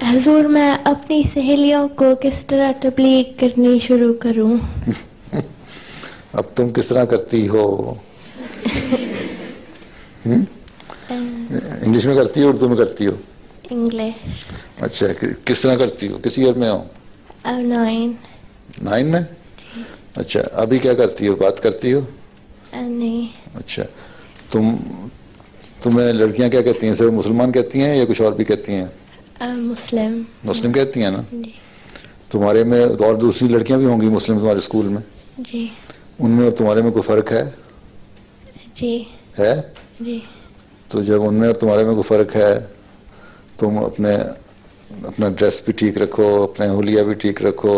हजूर, मैं अपनी सहेलियों को किस तरह तबलीग करनी शुरू करूं? अब तुम किस तरह करती हो? इंग्लिश में करती हो, उर्दू में करती हो? इंग्लिश। अच्छा, किस तरह करती हो? किस ईयर में हो? अब 9। 9 में? अच्छा, अभी क्या करती हो? बात करती हो? नहीं। अच्छा, तुम्हें लड़कियां क्या कहती हैं? सिर्फ मुसलमान कहती हैं या कुछ और भी कहती हैं? मुस्लिम। मुस्लिम कहती हैं ना? जी। तुम्हारे में और दूसरी लड़कियां भी होंगी मुस्लिम तुम्हारे स्कूल में? जी। उनमें और तुम्हारे में कोई फर्क है? जी। है? जी। तो जब उनमें और तुम्हारे में कोई फर्क है, तुम अपना ड्रेस भी ठीक रखो, अपने हुलिया भी ठीक रखो।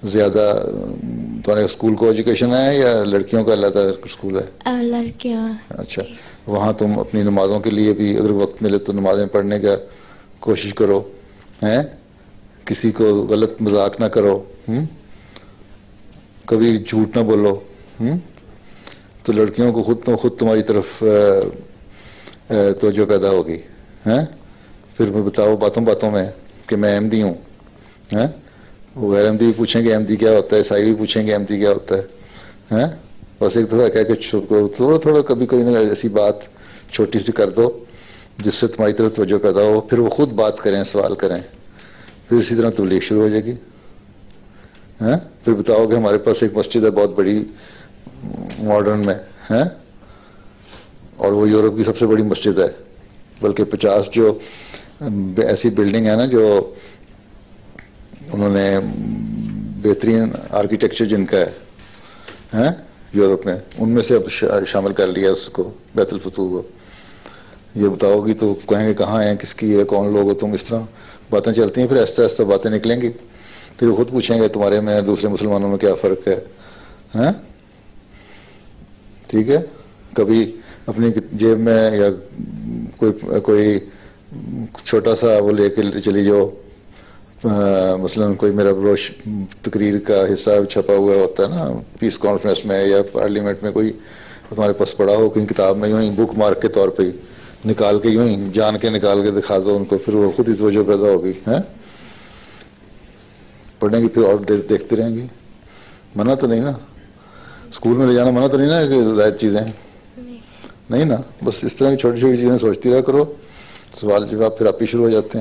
ज़्यादा तुम्हारे स्कूल को एजुकेशन है या लड़कियों का अलग स्कूल है? लड़कियां। अच्छा, वहाँ तुम अपनी नमाज़ों के लिए भी अगर वक्त मिले तो नमाज़ें पढ़ने का कोशिश करो, हैं? किसी को गलत मजाक ना करो, कभी झूठ ना बोलो, तो लड़कियों को खुद तुम्हारी तरफ तो जो पैदा होगी, हैं? फिर मैं बताओ बातों बातों में कि मैं अहमदी हूँ, हैं? वो गैर अहमदी भी पूछेंगे अहमदी क्या होता है, ईसाई भी पूछेंगे अहमदी क्या होता है, हैं? बस एक दफ़ा कह के थोड़ा थोड़ा कभी कोई ना ऐसी बात छोटी सी कर दो जिससे तुम्हारी तरफ तवज्जो पैदा हो, फिर वो खुद बात करें, सवाल करें, फिर इसी तरह तबलीग शुरू हो जाएगी, हैं? फिर बताओ कि हमारे पास एक मस्जिद है बहुत बड़ी मॉडर्न में, हैं? और वो यूरोप की सबसे बड़ी मस्जिद है, बल्कि 50 जो ऐसी बिल्डिंग है ना जो उन्होंने बेहतरीन आर्किटेक्चर जिनका है, हैं? यूरोप में, उनमें से अब शामिल कर लिया उसको, बैतुल फतूह को। ये बताओगी तो कहेंगे कहाँ हैं, किसकी है, कौन लोग हो तुम, इस तरह बातें चलती हैं। फिर ऐसा ऐसा बातें निकलेंगी, फिर वो खुद पूछेंगे तुम्हारे में दूसरे मुसलमानों में क्या फ़र्क है, हैं? ठीक है? कभी अपनी जेब में या कोई छोटा सा वो लेके चली जाओ, मसलन कोई मेरा ब्रोश तकरीर का हिस्सा छपा हुआ होता है ना पीस कॉन्फ्रेंस में या पार्लियामेंट में, कोई तुम्हारे पास पड़ा हो कहीं किताब में, यूँ ही बुक मार्क के तौर पे निकाल के यूँ ही जान के निकाल के दिखा दो उनको, फिर वो खुद ही तवज्जो पैदा होगी, हैं? पढ़ेंगी फिर और देखती रहेंगी। मना तो नहीं ना? स्कूल में ले जाना मना तो नहीं ना कि ज़ायद चीज़ें नहीं ना? बस इस तरह की छोटी छोटी चीज़ें सोचती रहा करो, सवाल जवाब फिर आप ही शुरू हो जाते हैं।